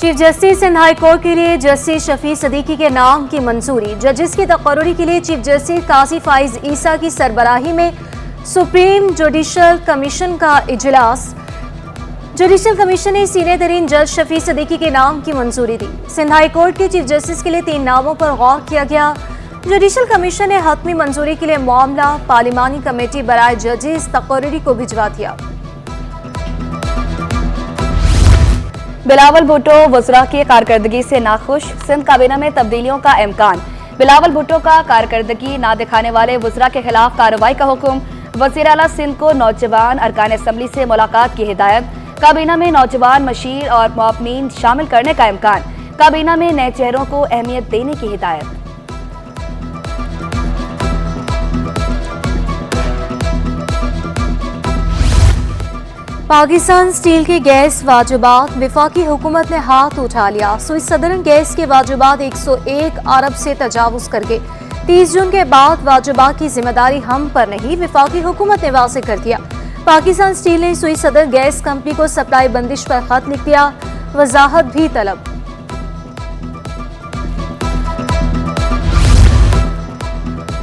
Chief justice Sindh high court के लिए justice Shafi Siddiqui के नाम की मंजूरी। जजेस की तकर्री के लिए चीफ जस्टिस काजी फाइज ईसा की सरबराही में सुप्रीम जुडिशल कमीशन का इजलास। जुडिशल कमीशन ने सीनियर तरीन जज शफी सदीकी के नाम की मंजूरी दी। सिंध हाई कोर्ट के चीफ जस्टिस के लिए 3 नामों पर गौर किया गया। जुडिशल कमीशन ने हतमी मंजूरी के लिए मामला पार्लिमानी कमेटी बराए जजेस तकर्री को भिजवा दिया। बिलावल भुट्टो वज़रा की कारकर्दगी से नाखुश, सिंध काबीना में तब्दीलियों का इम्कान। बिलावल भुट्टो का कारकर्दगी ना दिखाने वाले वज़रा के खिलाफ कार्रवाई का हुक्म। वज़ीर आला सिंध को नौजवान अरकान असम्बली से मुलाकात की हिदायत। काबीना में नौजवान मशीर और मुआवनीन शामिल करने का इम्कान। काबीना में नए चेहरों को अहमियत देने की हिदायत। पाकिस्तान स्टील के गैस वाजिबात, वफाकी हुकूमत ने हाथ उठा लिया। स्विस सदर्न गैस के वाजिबात 101 अरब से तजावुज कर गए। 30 जून के बाद वाजिबात की जिम्मेदारी हम पर नहीं, वफाकी हुकूमत ने वाज़े कर दिया। पाकिस्तान स्टील ने स्विस सदर्न गैस कंपनी को सप्लाई बंदिश पर खत लिख दिया, वजाहत भी तलब।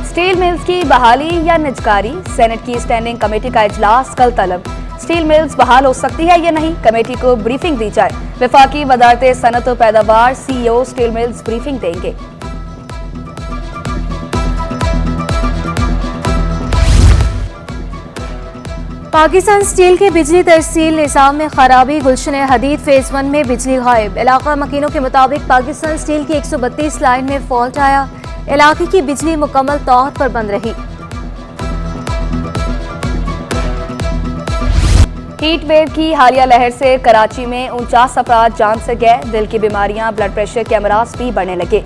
स्टील मिल्स की बहाली या निजकारी, सेनेट की स्टैंडिंग कमेटी का इजलास कल तलब। स्टील मिल्स बहाल हो सकती है या नहीं, कमेटी को ब्रीफिंग दी जाए। वफाकी वजारत सनत और पैदावार CEO स्टील मिल्स ब्रीफिंग देंगे। पाकिस्तान स्टील के बिजली तरसील निज़ाम में खराबी, गुलशन हदीद फेज 1 में बिजली गायब। इलाका मकीनों के मुताबिक पाकिस्तान स्टील की 132 लाइन में फॉल्ट आया। इलाके की बिजली मुकम्मल तौर पर बंद रही। हीट वेव की हालिया लहर से कराची में 49 अफराद जान से गए। दिल की बीमारियां, ब्लड प्रेशर के अमराज भी बढ़ने लगे।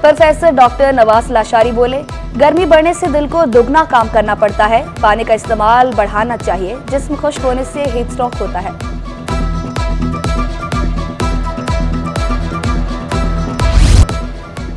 प्रोफेसर डॉक्टर नवाज लाशारी बोले, गर्मी बढ़ने से दिल को दुगना काम करना पड़ता है। पानी का इस्तेमाल बढ़ाना चाहिए, जिस्म खुश्क होने से हीट स्ट्रोक होता है।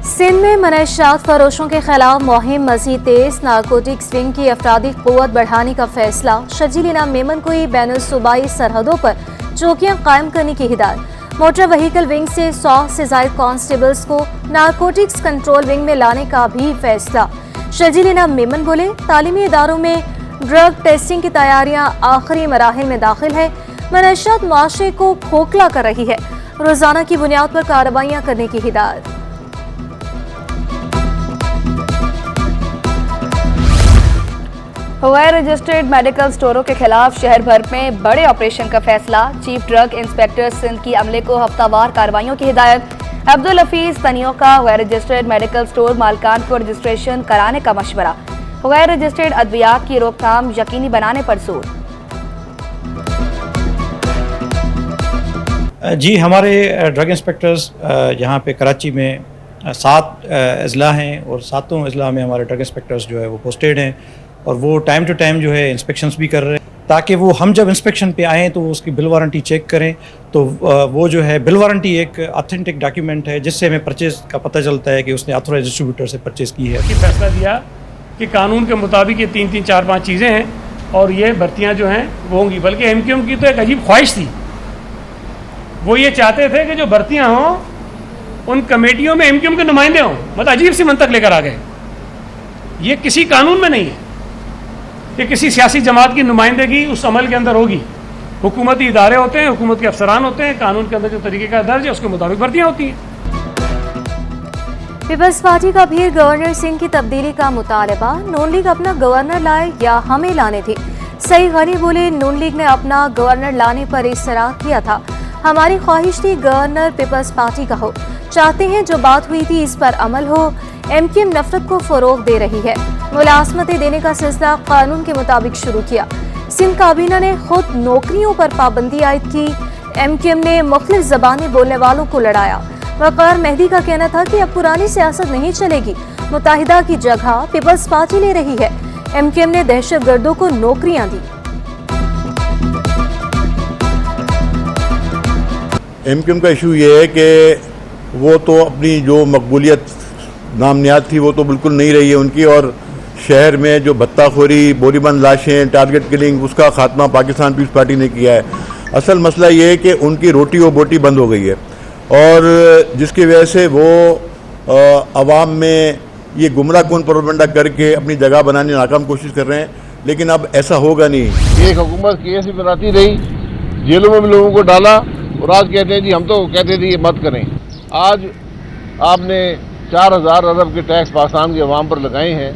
सिंध में मनशियात फरोशों के खिलाफ मुहिम मजीद तेज, नारकोटिक्स विंग की अफरादी कुव्वत बढ़ाने का फैसला। शजील इनाम मेमन को ही बैनुल सूबाई सरहदों पर चौकियां कायम करने की हिदायत। मोटर व्हीकल विंग से 100 से ज्यादा कांस्टेबल्स को नारकोटिक्स कंट्रोल विंग में लाने का भी फैसला। शजील इनाम मेमन बोले, तालीमी इदारों में ड्रग टेस्टिंग की तैयारियां आखिरी मराहिल में दाखिल है। मनशियात मुआशरे को खोखला कर रही है, रोजाना की बुनियाद पर कार्रवाइयां करने की हिदायत। गैर रजिस्टर्ड मेडिकल स्टोरों के खिलाफ शहर भर में बड़े ऑपरेशन का फैसला। चीफ ड्रग इंस्पेक्टर सिंध की अमले को हफ्तावार कार्रवाइयों की हिदायत। अब्दुल हफीज तनियों का गैर रजिस्टर्ड मेडिकल स्टोर मालकान को रजिस्ट्रेशन कराने का मशवरा। गैर रजिस्टर्ड अद्वियात की रोकथाम यकीनी बनाने पर जोर। जी, हमारे ड्रग इंस्पेक्टर्स यहाँ पे कराची में 7 अजला हैं और 7 अजला में हमारे ड्रग इंस्पेक्टर्स जो है वो पोस्टेड हैं और वो टाइम टू टाइम जो है इंस्पेक्शंस भी कर रहे हैं, ताकि वो हम जब इंस्पेक्शन पे आएँ तो उसकी बिल वारंटी चेक करें। तो वो जो है बिल वारंटी एक ऑथेंटिक डॉक्यूमेंट है, जिससे हमें परचेज़ का पता चलता है कि उसने ऑथोराइज डिस्ट्रीब्यूटर से परचेज़ की है। फैसला दिया कि कानून के मुताबिक ये 3-3, 4-5 चीज़ें हैं और ये भर्तियाँ जो हैं वो होंगी। बल्कि MQM की तो एक अजीब ख्वाहिश थी, वो ये चाहते थे कि जो भर्तियाँ हों उन कमेटियों में MQM के नुमाइंदे हों। मतलब अजीब सी मंतक लेकर आ गए। ये किसी कानून में नहीं है कि किसी सियासी जमात की नुमाइंदगी उस अमल के अंदर होगी। हुकूमती इदारे होते हैं, हुकूमत के अफसरान होते हैं, कानून के अंदर जो तरीके का दर्ज है उसके मुताबिक भर्तियाँ होती हैं। पीपल्स पार्टी का भी गवर्नर सिंह की तब्दीली का मुतालबा। नून लीग अपना गवर्नर लाए या हमें लाने थे। सईद गनी बोले, नून लीग ने अपना गवर्नर लाने पर इसरार किया था। हमारी ख्वाहिश थी गवर्नर पीपल्स पार्टी का हो। चाहते हैं जो बात हुई थी इस पर अमल हो। MQM नफरत को फरोग दे रही है। मुलाजमतें देने का सिलसिला कानून के मुताबिक शुरू किया। सिंध काबीना ने खुद नौकरियों पर पाबंदी आयद की। MQM ने मुख्तलिफ ज़बानें बोलने वालों को लड़ाया। वक़ार मेहदी का कहना था कि अब पुरानी सियासत नहीं चलेगी, मुत्तहिदा की जगह पीपल्स पार्टी ले रही है। MQM ने दहशतगर्दों को नौकरियां दी। MQM का इशू ये है कि वो तो अपनी जो मकबूलियत नामनियात थी वो तो बिल्कुल नहीं रही है उनकी, और शहर में जो भत्ताखोरी, बोरीबंद लाशें, टारगेट किलिंग, उसका खात्मा पाकिस्तान पीपल्स पार्टी ने किया है। असल मसला ये है कि उनकी रोटी और बोटी बंद हो गई है। और जिसकी वजह से वो आवाम में ये गुमराहकुन प्रोपेगेंडा करके अपनी जगह बनाने की नाकाम कोशिश कर रहे हैं, लेकिन अब ऐसा होगा नहीं। एक हुकूमत केस भी बनाती रही, जेलों में भी लोगों को डाला, और आज कहते हैं जी हम तो कहते थे ये मत करें। आज आपने 4000 अरब के टैक्स पाकिस्तान के अवाम पर लगाए हैं,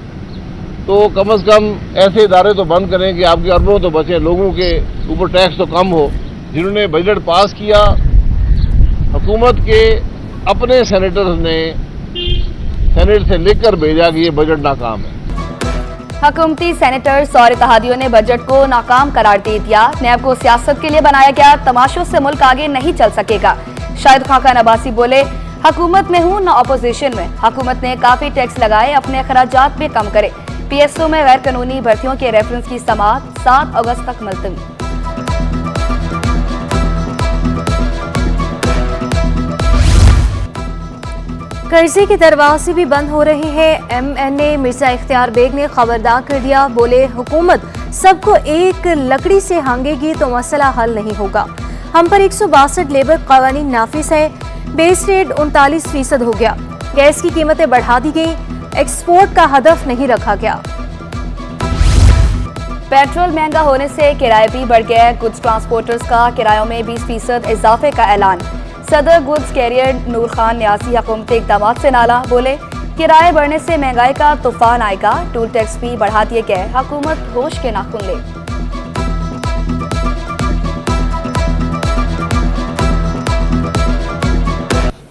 तो कम से कम ऐसे इदारे तो बंद करें कि आपके अरबों तो बचे, लोगों के ऊपर टैक्स तो कम हो। जिन्होंने बजट पास किया, हुकूमत के अपने सेनेटर्स ने सेनेट से लिखकर भेजा कि ये बजट नाकाम है। हुकूमती सेनेटर्स और इत्तेहादियों ने बजट को नाकाम करार दे दिया। नैब को सियासत के लिए बनाया गया, तमाशों से मुल्क आगे नहीं चल सकेगा। शाहिद खाकान अब्बासी बोले, हुकूमत में हूँ न अपोजिशन में। हुकूमत ने काफी टैक्स लगाए, अपने अखराजात भी कम करे। PSO में गैर कानूनी भर्तियों के रेफरेंस की समाअत 7 अगस्त तक मुलतवी। कर्जे के दरवाजे भी बंद हो रहे हैं। MNA मिर्जा इख्तियार बेग ने खबरदार कर दिया, बोले हुकूमत सबको एक लकड़ी से हांगेगी तो मसला हल नहीं होगा। हम पर 162 लेबर कवानीन नाफिज है। बेस रेट 39% हो गया। गैस की कीमतें बढ़ा दी गई, एक्सपोर्ट का हदफ नहीं रखा गया। पेट्रोल महंगा होने से किराए भी बढ़ गए। गुड्स ट्रांसपोर्टर्स का किरायों में 20% इजाफे का ऐलान। सदर गुड्स कैरियर नूर खान न्यासी हुकूमती इक़दाम से नाला, बोले किराए बढ़ने से महंगाई का तूफान आएगा। टूल टैक्स भी बढ़ा दिए गए, हुकूमत होश के नाखून ले।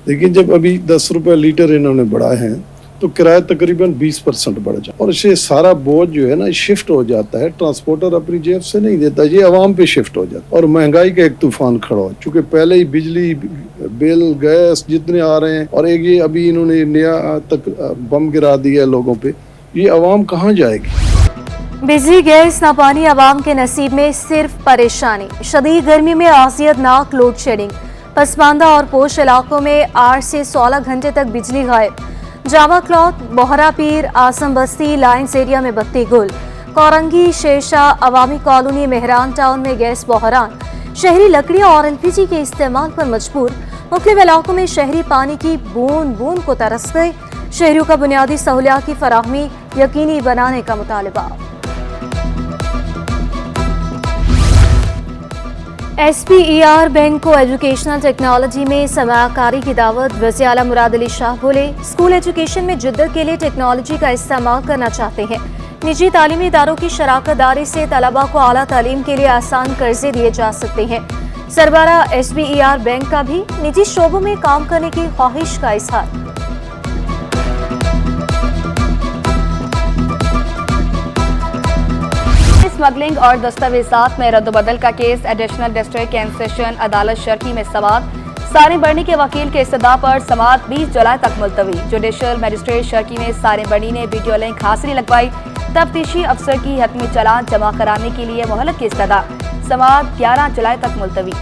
लेकिन जब अभी 10 रुपए लीटर इन्होंने बढ़ाए हैं तो किराया तकरीबन 20% बढ़ जाए, और इससे सारा बोझ जो है ना शिफ्ट हो जाता है। ट्रांसपोर्टर अपनी जेब से नहीं देता, ये आवाम पे शिफ्ट हो जाता है और महंगाई का एक तूफान खड़ा हो। चूंकि पहले ही बिजली बिल गैस जितने आ रहे हैं, और एक ये अभी इन्होंने नया तक बम गिरा दिया है लोगों पे, ये आवाम कहाँ जाएगी। बिजली गैस ना पानी, आवाम के नसीब में सिर्फ परेशानी। शदीद गर्मी में आसियतनाक लोड शेडिंग। पसमानदा और पोश इलाकों में 8 से 16 घंटे तक बिजली गायब। जामा क्लॉथ, बोहरा पीर, आसम बस्ती, लाइन्स एरिया में बत्ती गुल। कोरंगी, शेरशाह, अवामी कॉलोनी, मेहरान टाउन में गैस बहरान। शहरी लकड़ी और LPG के इस्तेमाल पर मजबूर। मुख्तलिफ इलाकों में शहरी पानी की बूंद बूंद को तरस गए। शहरियों का बुनियादी सहूलियात की फराहमी यकीनी बनाने का मुतालबा। SPER बैंक को एजुकेशनल टेक्नोलॉजी में सरमायाकारी की दावत। वज़ीर आला मुराद अली शाह बोले, स्कूल एजुकेशन में जिद्दत के लिए टेक्नोलॉजी का इस्तेमाल करना चाहते हैं। निजी तालीमी इदारों की शराकत दारी से तलबा को आला तालीम के लिए आसान कर्जे दिए जा सकते हैं। सरबराह SPER बैंक का भी निजी शोबों में काम करने की ख्वाहिश का इजहार। स्मगलिंग और दस्तावेजात में रद्दबदल का case. Additional district and session अदालत शर्की में समाअत। सारिम बर्नी के वकील के इस्तदा पर समाअत 20 जुलाई तक मुलतवी। जुडिशल मजिस्ट्रेट शर्की में सारिम बर्नी ने वीडियो लिंक हाजिरी लगवाई। तफ्तीशी अफसर की हतमी चालान जमा कराने के लिए मोहलत की इस्तदा। समाअत 11 जुलाई तक मुलतवी।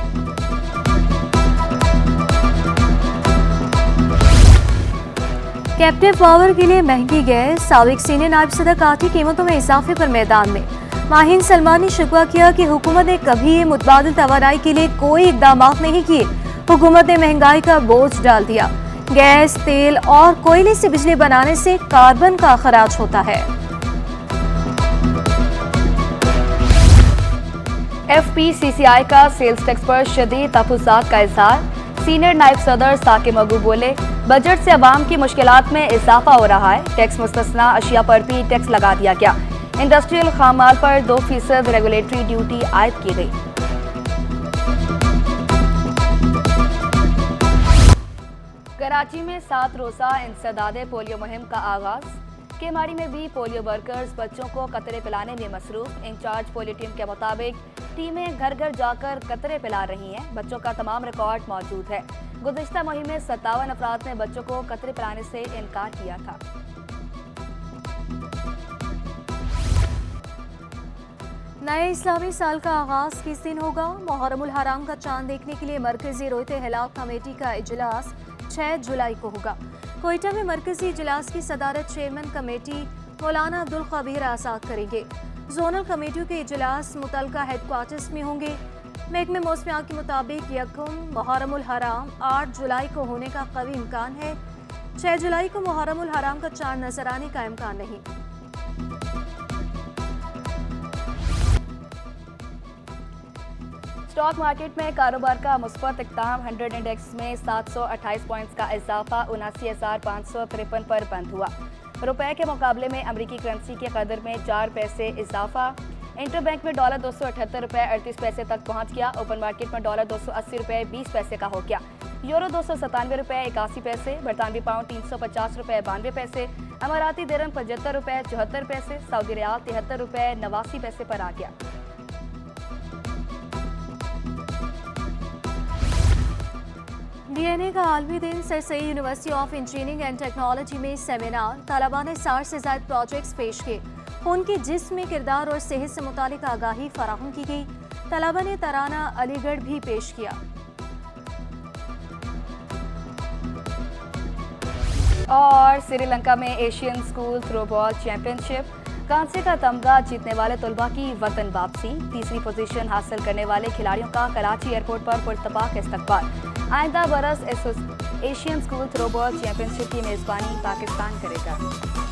कैप्टिव पावर के लिए महंगी गैस। साबिक सीनियर नायब सदर काठी कीमतों में इजाफे पर मैदान में। माहिन सलमान ने शिकवा किया कि हुकूमत ने कभी ये मुतबादिल तवानाई के लिए कोई इकदाम नहीं किए। हुकूमत ने महंगाई का बोझ डाल दिया। गैस, तेल और कोयले से बिजली बनाने से कार्बन का खराज होता है। FPCCI का सेल्स टैक्स पर शदीद तहफ़्फ़ुज़ात का इज़हार। सीनियर नायब सदर साकिब मगू बोले, बजट से अवाम की मुश्किलात में इजाफा हो रहा है। टैक्स मुस्तस्ना अशिया पर भी टैक्स लगा दिया गया। इंडस्ट्रियल खामाल पर 2% रेगुलेटरी ड्यूटी आयद की गई। कराची में 7 रोज़ा इंसदादे पोलियो मुहिम का आगाज। केमाड़ी में भी पोलियो वर्कर्स बच्चों को कतरे पिलाने में मसरूफ। इंचार्ज पोलियो टीम के मुताबिक टीमें घर घर जाकर कतरे पिला रही हैं। बच्चों का तमाम रिकॉर्ड मौजूद है। गुज़िश्ता मुहिम में 57 अफराद ने बच्चों को कतरे पिलाने से इनकार किया था। नए इस्लामी साल का आगाज किस दिन होगा। मुहर्रमुल हराम का चांद देखने के लिए मरकजी रोयते हिलाल कमेटी का इजलास 6 जुलाई को होगा। कोयटा में मरकजी इजलास की सदारत चेयरमैन कमेटी मौलाना अब्दुल कबीर आजाद करेंगे। जोनल कमेटियों के इजलास मुतलका हेडक्वार्टर्स में होंगे। महकमे मौसमियात के मुताबिक यकम मुहर्रमुल हराम 8 जुलाई को होने का कवी इम्कान है। 6 जुलाई को मुहर्रमुल हराम का चांद नजर आने का इम्कान नहीं। स्टॉक मार्केट में कारोबार का मुस्बत इख्ताम। 100 इंडेक्स में 728 पॉइंट्स का इजाफा 79,553 पर बंद हुआ। रुपए के मुकाबले में अमरीकी करेंसी के कदर में 4 पैसे इजाफा। इंटरबैंक में डॉलर 278 रुपए 38 पैसे तक पहुंच गया। ओपन मार्केट में डॉलर 280 रुपए 20 पैसे का हो गया। यूरो 297 रुपए 81 पैसे, बरतानवी पाउंड 350 रुपए 92 पैसे, अमाराती दिरहम 75 रुपए 74 पैसे, सऊदी रियाल 73 रुपए 89 पैसे पर आ गया। DNA का आलमी दिन। Sir Syed university of engineering and technology में सेमिनार। तलबा ने 60 से ज्यादा प्रोजेक्ट्स पेश किए। खून की जिस्म में किरदार और सेहत से मुतालिक आगाही फराहम की गई। तलबा ने तराना अलीगढ़ भी पेश किया। और श्रीलंका में एशियन स्कूल थ्रोबॉल चैंपियनशिप, कांसे का तमगा जीतने वाले तलबा की वतन वापसी। तीसरी पोजीशन हासिल करने वाले खिलाड़ियों का कराची एयरपोर्ट पर पुरतपाक इस्तकबाल। आइंदा बरस एशियन स्कूल थ्रोबॉल चैंपियनशिप की मेजबानी पाकिस्तान करेगा।